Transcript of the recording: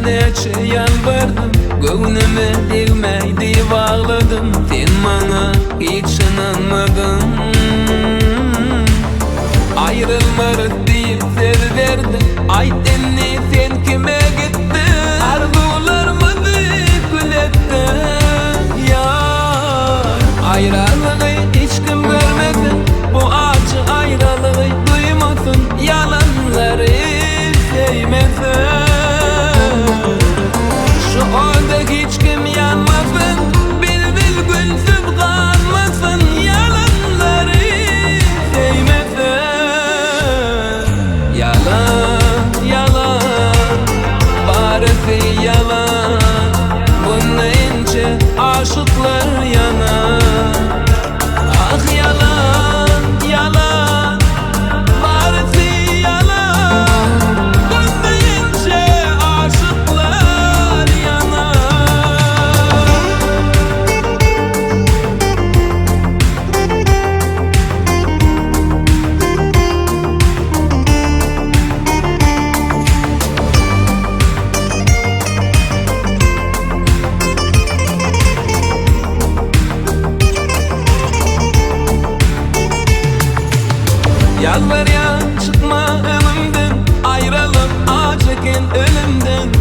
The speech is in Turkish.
neçe yalvardım, göğnüme değmeydi bağladım. Sen bana hiç inanmadın. Ayrılmarız deyip söz verdin, aytenni sen kime gittin? Arzularımızı kül ettin. Yar, ayrılığı hiç kim görmesin, bu acı ayrılığı duymasın, yalanları sevmesin. Şu orada hiç kim yanmasın, bülbül gülsüz kalmasın, yalanları sevmesin. Yalan, yalan, barısı yalan, bunun ince aşıklar yanar. Ah yalan, yalan, barısı yalan, bunun ince aşıklar yanar. Yalvar ya çıkma önümden, ayrılıp acıken ölümden.